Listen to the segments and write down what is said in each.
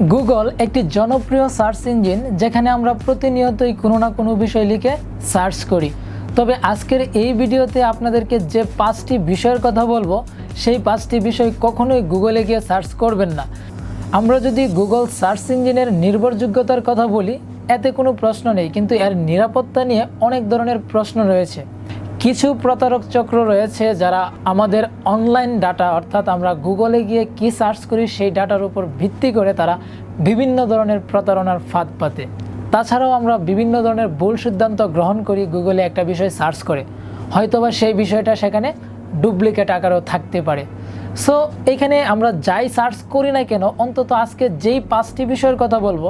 Google একটি জনপ্রিয় search engine যেখানে আমরা প্রতিনিয়তই কোনো না কোনো বিষয় লিখে সার্চ করি। তবে আজকের এই ভিডিওতে আপনাদেরকে যে 5টি বিষয়ের কথা বলবো সেই 5টি বিষয় কখনোই গুগলে গিয়ে সার্চ করবেন না। আমরা যদি গুগল সার্চ ইঞ্জিনের নির্ভরযোগ্যতার কথা বলি এতে কোনো প্রশ্ন নেই, কিন্তু এর নিরাপত্তা নিয়ে অনেক ধরনের প্রশ্ন রয়েছে। কিছু প্রতারক চক্র রয়েছে যারা আমাদের অনলাইন ডাটা অর্থাৎ আমরা গুগলে গিয়ে কি সার্চ করি সেই ডাটার উপর ভিত্তি করে তারা বিভিন্ন ধরনের প্রতারণার ফাঁদ পাতে। তাছাড়াও আমরা বিভিন্ন ধরনের ভুল সিদ্ধান্ত গ্রহণ করি গুগলে একটা বিষয় সার্চ করে, হয়তোবা সেই বিষয়টা সেখানে ডুপ্লিকেট আকারেও থাকতে পারে। সো এখানে আমরা যাই সার্চ করি না কেন অন্তত আজকে যেই 5টি বিষয়ের কথা বলবো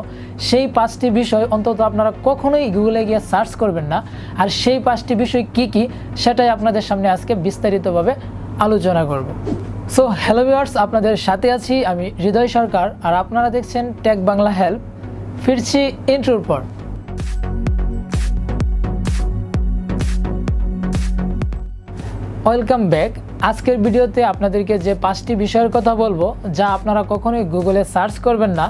সেই 5টি বিষয় অন্তত আপনারা কখনোই গুগলে গিয়ে সার্চ করবেন না। আর সেই 5টি বিষয় কি কি সেটাই আপনাদের সামনে আজকে বিস্তারিতভাবে আলোচনা করব। সো হ্যালো ভিউয়ার্স, আপনাদের সাথে আছি আমি হৃদয় সরকার আর আপনারা দেখছেন টেক বাংলা হেল্প। ফিরছি ইন্ট্রোর পর। Welcome back. আজকের ভিডিওতে আপনাদেরকে যে 5টি বিষয়ের কথা বলবো যা আপনারা কখনোই গুগলে সার্চ করবেন না,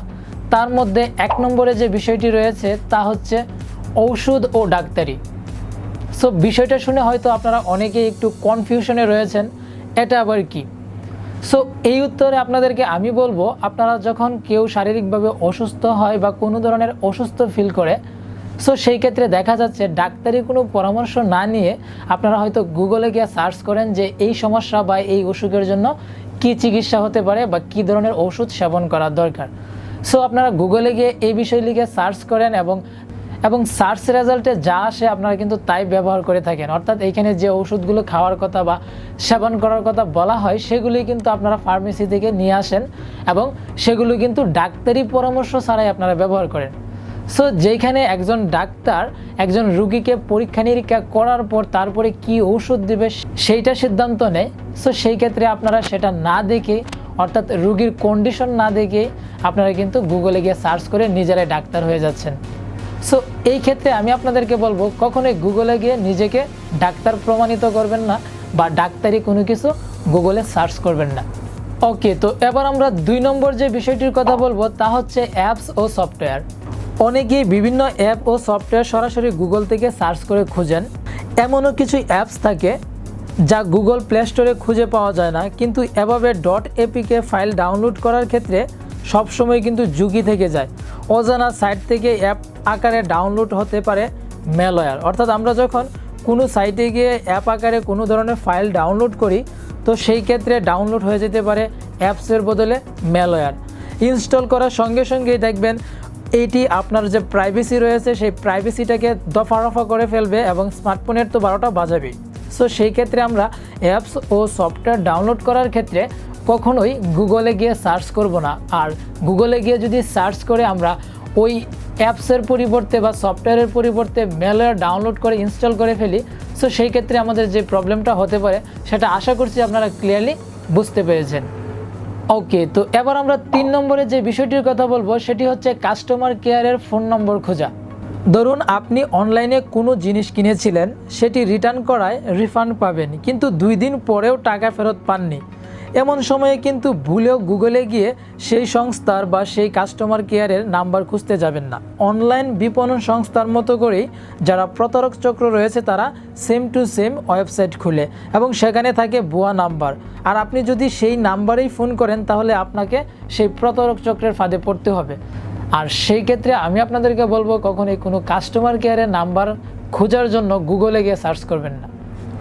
তার মধ্যে 1 নম্বরে যে বিষয়টি রয়েছে তা হচ্ছে ঔষধ ও ডাক্তারি। সো বিষয়টা শুনে হয়তো আপনারা অনেকেই একটু কনফিউশনে রয়েছেন, এটা আবার কি? সো এই উত্তরে আপনাদেরকে আমি বলবো, আপনারা যখন কেউ শারীরিকভাবে অসুস্থ হয় বা কোনো ধরনের অসুস্থ ফিল করে, সো সেই ক্ষেত্রে দেখা যাচ্ছে ডাক্তারি কোনো পরামর্শ না নিয়ে আপনারা হয়তো গুগলে গিয়ে সার্চ করেন যে এই সমস্যা বা এই অসুখের জন্য কী চিকিৎসা হতে পারে বা কী ধরনের ওষুধ সেবন করা দরকার। সো আপনারা গুগলে গিয়ে এই বিষয় লিখে সার্চ করেন এবং সার্চ রেজাল্টে যা আসে আপনারা কিন্তু তাই ব্যবহার করে থাকেন। অর্থাৎ এইখানে যে ওষুধগুলো খাওয়ার কথা বা সেবন করার কথা বলা হয় সেগুলি কিন্তু আপনারা ফার্মেসি থেকে নিয়ে আসেন এবং সেগুলো কিন্তু ডাক্তারি পরামর্শ ছাড়াই আপনারা ব্যবহার করেন। সো যেখানে একজন ডাক্তার একজন রুগীকে পরীক্ষা নিরীক্ষা করার পর তারপরে কি ওষুধ দেবে সেইটা সিদ্ধান্ত নেয়, সো সেই ক্ষেত্রে আপনারা সেটা না দেখে অর্থাৎ রুগীর কন্ডিশন না দেখে আপনারা কিন্তু গুগলে গিয়ে সার্চ করে নিজেরাই ডাক্তার হয়ে যাচ্ছেন। সো এই ক্ষেত্রে আমি আপনাদেরকে বলবো কখনোই গুগলে গিয়ে নিজেকে ডাক্তার প্রমাণিত করবেন না বা ডাক্তারি কোনো কিছু গুগলে সার্চ করবেন না। ওকে, তো এবার আমরা 2 নম্বর যে বিষয়টির কথা বলবো তা হচ্ছে অ্যাপস ও সফটওয়্যার। অনেকেই বিভিন্ন অ্যাপ ও সফটওয়্যার সরাসরি গুগল থেকে সার্চ করে খুঁজেন। এমনও কিছু অ্যাপস থাকে যা গুগল প্লে স্টোরে খুঁজে পাওয়া যায় না, কিন্তু এভাবে .apk ফাইল ডাউনলোড করার ক্ষেত্রে সবসময় কিন্তু ঝুঁকি থেকে যায়। অজানা সাইট থেকে অ্যাপ আকারে ডাউনলোড হতে পারে ম্যালওয়্যার। অর্থাৎ আমরা যখন কোনো সাইটে গিয়ে অ্যাপ আকারে কোনো ধরনের ফাইল ডাউনলোড করি তো সেই ক্ষেত্রে ডাউনলোড হয়ে যেতে পারে অ্যাপসের বদলে ম্যালওয়্যার। ইনস্টল করার সঙ্গে সঙ্গেই দেখবেন এটি আপনার যে প্রাইভেসি রয়েছে সেই প্রাইভেসিটাকে দফা রফা করে ফেলবে এবং স্মার্টফোনের তো 12টা বাজাবেই। সো সেই ক্ষেত্রে আমরা অ্যাপস ও সফটওয়্যার ডাউনলোড করার ক্ষেত্রে কখনোই গুগলে গিয়ে সার্চ করব না। আর গুগলে গিয়ে যদি সার্চ করে আমরা ওই অ্যাপসের পরিবর্তে বা সফটওয়্যারের পরিবর্তে ম্যালওয়্যার ডাউনলোড করে ইনস্টল করে ফেলি, সো সেই ক্ষেত্রে আমাদের যে প্রবলেমটা হতে পারে সেটা আশা করছি আপনারা ক্লিয়ারলি বুঝতে পেরেছেন। ওকে, তো এবার আমরা 3 নম্বরে যে বিষয়টির কথা বলবো সেটি হচ্ছে কাস্টমার কেয়ারের ফোন নম্বর খোঁজা। ধরুন আপনি অনলাইনে কোনো জিনিস কিনেছিলেন, সেটি রিটার্ন করায় রিফান্ড পাবেন, কিন্তু 2 দিন পরেও টাকা ফেরত পাননি। এমন সময়ে কিন্তু ভুলেও গুগলে গিয়ে সেই সংস্থার বা সেই কাস্টমার কেয়ারের নাম্বার খুঁজতে যাবেন না। অনলাইন বিপণন সংস্থার মতো করেই যারা প্রতারক চক্র রয়েছে তারা সেম টু সেম ওয়েবসাইট খুলে এবং সেখানে থাকে ভুয়া নাম্বার। আর আপনি যদি সেই নাম্বারেই ফোন করেন তাহলে আপনাকে সেই প্রতারক চক্রের ফাঁদে পড়তে হবে। আর সেই ক্ষেত্রে আমি আপনাদেরকে বলবো কখনোই কোনো কাস্টমার কেয়ারের নাম্বার খোঁজার জন্য গুগলে গিয়ে সার্চ করবেন না।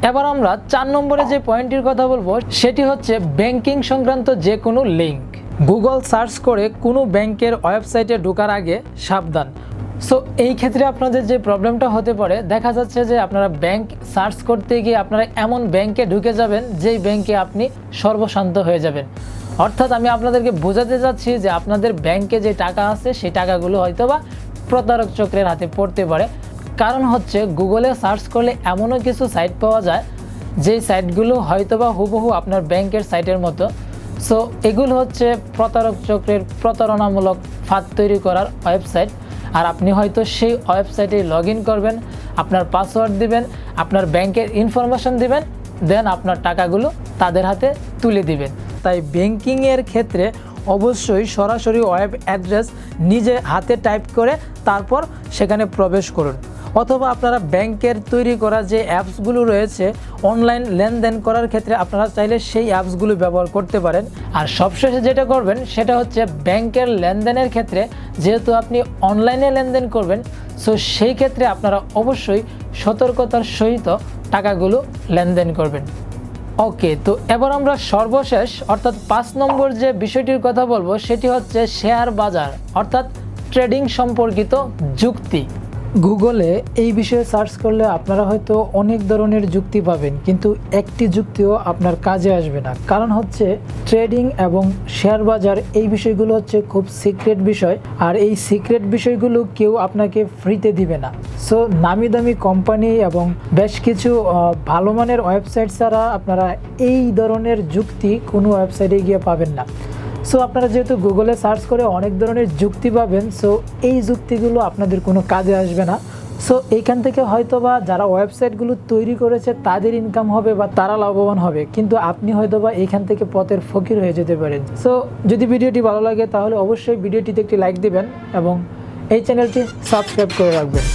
এবার আমরা 4 নম্বরে যে পয়েন্টটির কথা বলবো সেটি হচ্ছে ব্যাংকিং সংক্রান্ত যে কোনো লিঙ্ক। গুগল সার্চ করে কোনো ব্যাংকের ওয়েবসাইটে ঢোকার আগে সাবধান। সো এই ক্ষেত্রে আপনাদের যে প্রবলেমটা হতে পারে, দেখা যাচ্ছে যে আপনারা ব্যাংক সার্চ করতে গিয়ে আপনারা এমন ব্যাংকে ঢুকে যাবেন যেই ব্যাংকে আপনি সর্বশান্ত হয়ে যাবেন। অর্থাৎ আমি আপনাদেরকে বোঝাতে চাচ্ছি যে আপনাদের ব্যাংকে যে টাকা আছে সেই টাকাগুলো হয়তোবা প্রতারক চক্রের হাতে পড়তে পারে। কারণ হচ্ছে গুগলে সার্চ করলে এমনও কিছু সাইট পাওয়া যায় যেই সাইটগুলো হয়তোবা হুবহু আপনার ব্যাংকের সাইটের মতো। সো এগুলো হচ্ছে প্রতারক চক্রের প্রতারণামূলক ফাঁদ তৈরি করার ওয়েবসাইট। আর আপনি হয়তো সেই ওয়েবসাইটে লগ ইন করবেন, আপনার পাসওয়ার্ড দিবেন, আপনার ব্যাংকের ইনফরমেশন দিবেন, দেন আপনার টাকাগুলো তাদের হাতে তুলে দিবেন। তাই ব্যাংকিংয়ের ক্ষেত্রে অবশ্যই সরাসরি ওয়েব অ্যাড্রেস নিজে হাতে টাইপ করে তারপর সেখানে প্রবেশ করুন। অথবা আপনারা ব্যাংকের তৈরি করা যে অ্যাপসগুলো রয়েছে অনলাইন লেনদেন করার ক্ষেত্রে আপনারা চাইলে সেই অ্যাপসগুলো ব্যবহার করতে পারেন। আর সবশেষে যেটা করবেন সেটা হচ্ছে ব্যাংকের লেনদেনের ক্ষেত্রে যেহেতু আপনি অনলাইনে লেনদেন করবেন, সো সেই ক্ষেত্রে আপনারা অবশ্যই সতর্কতার সহিত টাকাগুলো লেনদেন করবেন। ওকে, তো এবার আমরা সর্বশেষ অর্থাৎ 5 নম্বর যে বিষয়টির কথা বলবো সেটি হচ্ছে শেয়ার বাজার অর্থাৎ ট্রেডিং সম্পর্কিত যুক্তি। গুগলে এই বিষয়ে সার্চ করলে আপনারা হয়তো অনেক ধরনের যুক্তি পাবেন, কিন্তু একটি যুক্তিও আপনার কাজে আসবে না। কারণ হচ্ছে ট্রেডিং এবং শেয়ার বাজার এই বিষয়গুলো হচ্ছে খুব সিক্রেট বিষয়, আর এই সিক্রেট বিষয়গুলো কেউ আপনাকে ফ্রিতে দিবে না। সো নামি দামি কোম্পানি এবং বেশ কিছু ভালো মানের ওয়েবসাইট ছাড়া আপনারা এই ধরনের যুক্তি কোনো ওয়েবসাইটে গিয়ে পাবেন না। সো আপনারা যেহেতু গুগলে সার্চ করে অনেক ধরনের যুক্তি পাবেন, সো এই যুক্তিগুলো আপনাদের কোনো কাজে আসবে না। সো এইখান থেকে হয়তোবা যারা ওয়েবসাইটগুলো তৈরি করেছে তাদের ইনকাম হবে বা তারা লাভবান হবে, কিন্তু আপনি হয়তোবা এইখান থেকে পথের ফকির হয়ে যেতে পারেন। সো যদি ভিডিওটি ভালো লাগে তাহলে অবশ্যই ভিডিওটিতে একটি লাইক দিবেন এবং এই চ্যানেলটি সাবস্ক্রাইব করে রাখবেন।